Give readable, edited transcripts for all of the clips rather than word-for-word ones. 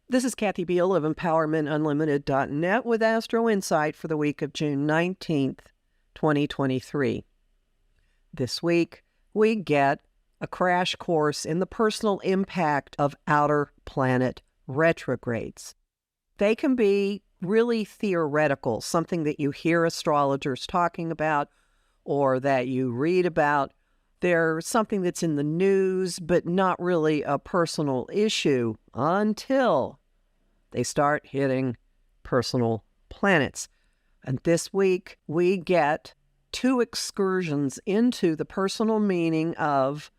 This is Kathy Biehl of EmpowermentUnlimited.net with Astro-Insight for the week of June 19th, 2023. This week, we get a crash course in the personal impact of outer planet retrogrades. They can be really theoretical, something that you hear astrologers talking about or that you read about. They're something that's in the news, but not really a personal issue until they start hitting personal planets. And this week, we get two excursions into the personal meaning of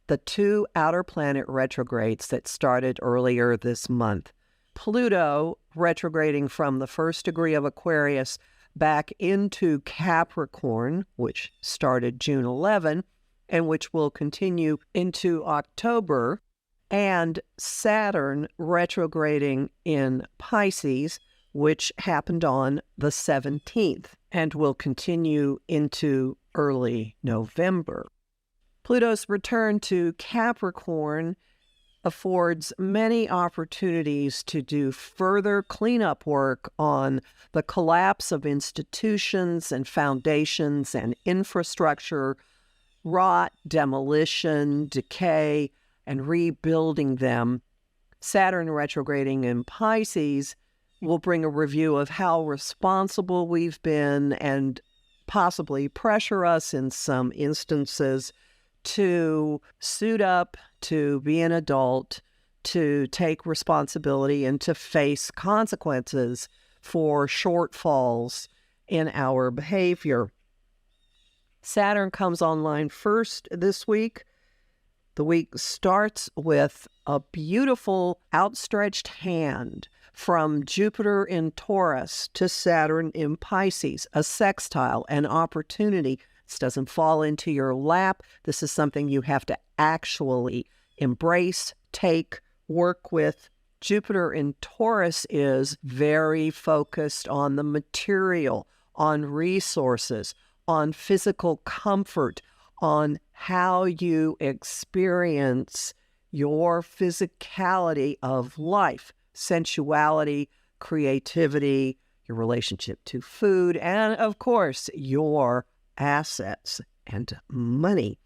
the two outer planet retrogrades that started earlier this month. Pluto retrograding from the first degree of Aquarius back into Capricorn, which started June 11, and which will continue into October, and Saturn retrograding in Pisces, which happened on the 17th and will continue into early November. Pluto's return to Capricorn affords many opportunities to do further cleanup work on the collapse of institutions and foundations and infrastructure, rot, demolition, decay, and rebuilding them. Saturn retrograding in Pisces will bring a review of how responsible we've been and possibly pressure us in some instances to suit up, to be an adult, to take responsibility and to face consequences for shortfalls in our behavior. Saturn comes online first this week. The week starts with a beautiful outstretched hand from Jupiter in Taurus to Saturn in Pisces, a sextile, an opportunity. This doesn't fall into your lap. This is something you have to actually embrace, take, work with. Jupiter in Taurus is very focused on the material, on resources, on physical comfort, on how you experience your physicality of life, sensuality, creativity, your relationship to food, and of course, your assets and money.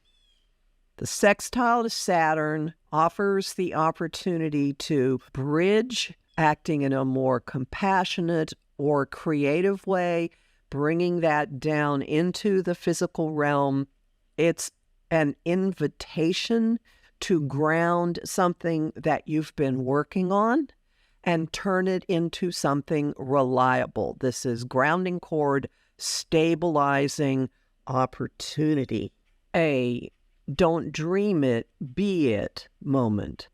The sextile to Saturn offers the opportunity to bridge, acting in a more compassionate or creative way, bringing that down into the physical realm. It's an invitation to ground something that you've been working on and turn it into something reliable. This is grounding cord, stabilizing opportunity. A don't dream it, be it moment.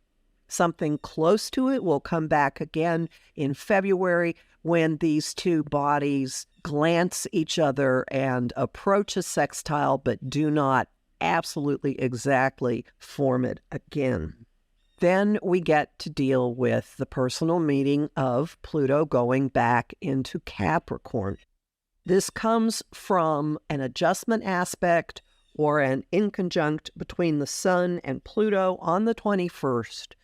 Something close to it will come back again in February when these two bodies glance each other and approach a sextile, but do not absolutely exactly form it again. Then we get to deal with the personal meaning of Pluto going back into Capricorn. This comes from an adjustment aspect or an inconjunct between the Sun and Pluto on the 21st,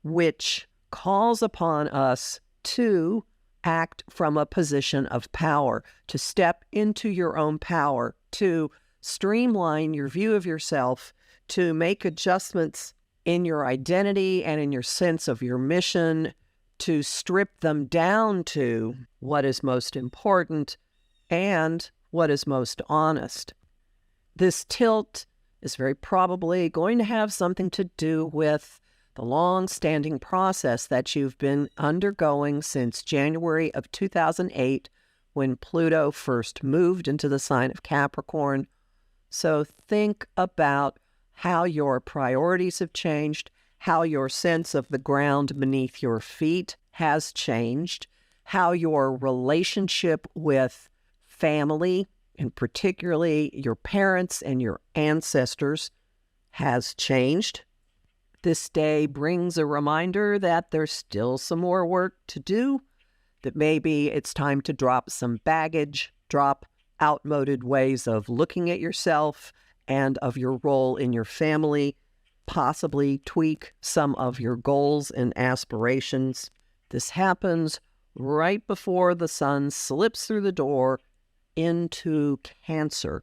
which calls upon us to act from a position of power, to step into your own power, to streamline your view of yourself, to make adjustments in your identity and in your sense of your mission, to strip them down to what is most important and what is most honest. This tilt is very probably going to have something to do with the long-standing process that you've been undergoing since January of 2008, when Pluto first moved into the sign of Capricorn. So think about how your priorities have changed, how your sense of the ground beneath your feet has changed, how your relationship with family, and particularly your parents and your ancestors, has changed. This day brings a reminder that there's still some more work to do, that maybe it's time to drop some baggage, drop outmoded ways of looking at yourself and of your role in your family, possibly tweak some of your goals and aspirations. This happens right before the sun slips through the door into Cancer,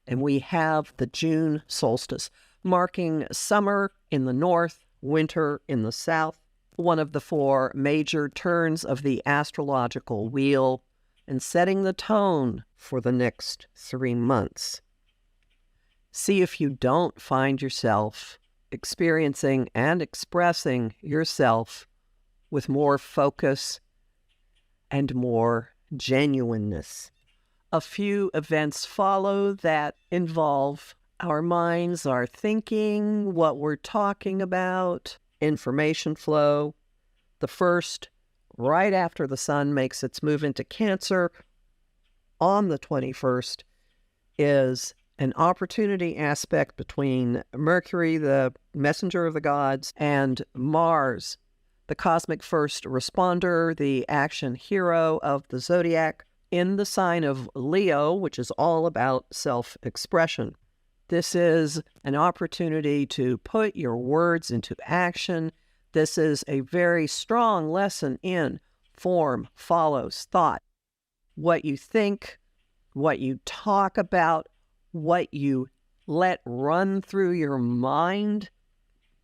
and we have the June solstice, marking summer in the north, winter in the south, one of the 4 major turns of the astrological wheel, and setting the tone for the next 3 months. See if you don't find yourself experiencing and expressing yourself with more focus and more genuineness. A few events follow that involve our minds, our thinking, what we're talking about, information flow. The first, right after the sun makes its move into Cancer on the 21st, is an opportunity aspect between Mercury, the messenger of the gods, and Mars, the cosmic first responder, the action hero of the zodiac, in the sign of Leo, which is all about self-expression. This is an opportunity to put your words into action. This is a very strong lesson in form follows thought. What you think, what you talk about, what you let run through your mind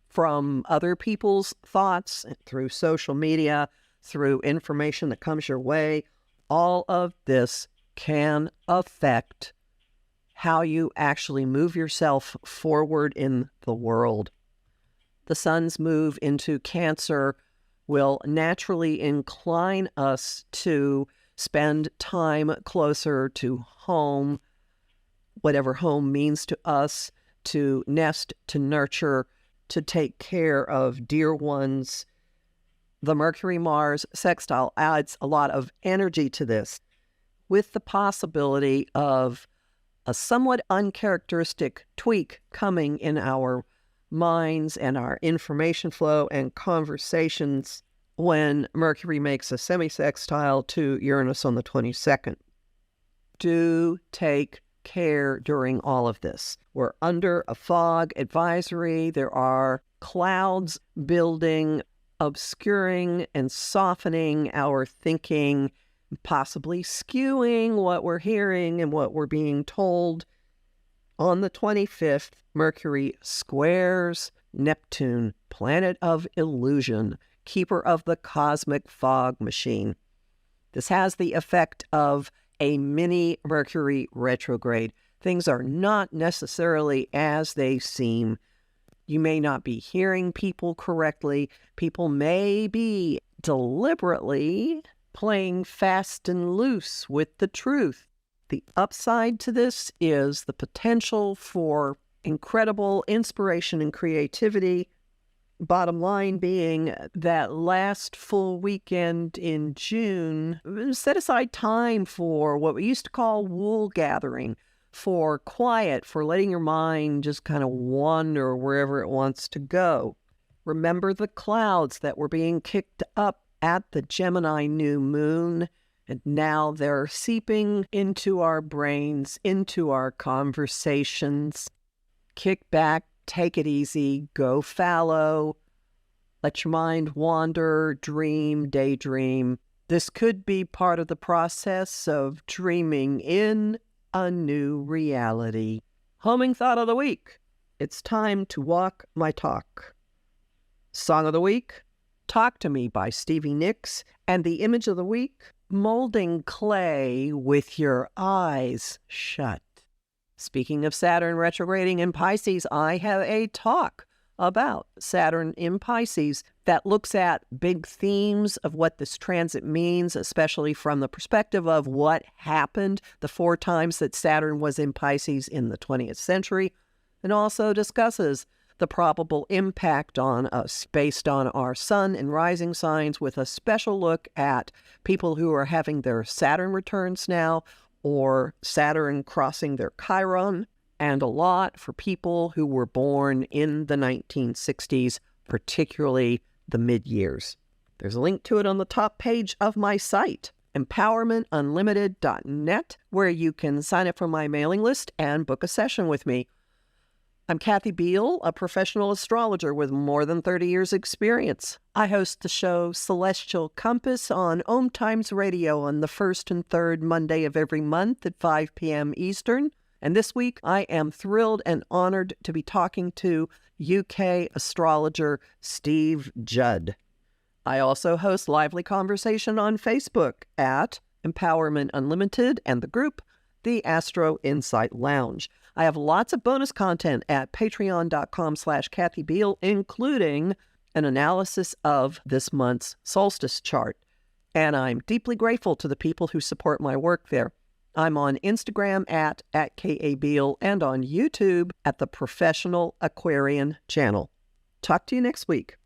from other people's thoughts, through social media, through information that comes your way, all of this can affect how you actually move yourself forward in the world. The sun's move into Cancer will naturally incline us to spend time closer to home, whatever home means to us, to nest, to nurture, to take care of dear ones. The Mercury-Mars sextile adds a lot of energy to this, with the possibility of a somewhat uncharacteristic tweak coming in our minds and our information flow and conversations when Mercury makes a semi-sextile to Uranus on the 22nd. Do take care during all of this. We're under a fog advisory. There are clouds building, obscuring and softening our thinking, possibly skewing what we're hearing and what we're being told. On the 25th, Mercury squares Neptune, planet of illusion, keeper of the cosmic fog machine. This has the effect of a mini Mercury retrograde. Things are not necessarily as they seem. You may not be hearing people correctly. People may be deliberately playing fast and loose with the truth. The upside to this is the potential for incredible inspiration and creativity. Bottom line being that last full weekend in June, set aside time for what we used to call wool gathering, for quiet, for letting your mind just kind of wander wherever it wants to go. Remember the clouds that were being kicked up at the Gemini new moon, and now they're seeping into our brains, into our conversations. Kick back, take it easy, go fallow, let your mind wander, dream, daydream. This could be part of the process of dreaming in a new reality. Homing thought of the week. It's time to walk my talk. Song of the week, Talk to Me by Stevie Nicks. And the image of the week, molding clay with your eyes shut. Speaking of Saturn retrograding in Pisces, I have a talk about Saturn in Pisces that looks at big themes of what this transit means, especially from the perspective of what happened the 4 times that Saturn was in Pisces in the 20th century, and also discusses the probable impact on us based on our sun and rising signs, with a special look at people who are having their Saturn returns now, or Saturn crossing their Chiron, and a lot for people who were born in the 1960s, particularly the mid-years. There's a link to it on the top page of my site, empowermentunlimited.net, where you can sign up for my mailing list and book a session with me. I'm Kathy Biehl, a professional astrologer with more than 30 years' experience. I host the show Celestial Compass on Om Times Radio on the first and third Monday of every month at 5 p.m. Eastern. And this week, I am thrilled and honored to be talking to UK astrologer Steve Judd. I also host lively conversation on Facebook at Empowerment Unlimited and the group, the Astro-Insight Lounge. I have lots of bonus content at patreon.com/Kathy Biehl, including an analysis of this month's solstice chart. And I'm deeply grateful to the people who support my work there. I'm on Instagram at @KABiehl and on YouTube at the Professional Aquarian Channel. Talk to you next week.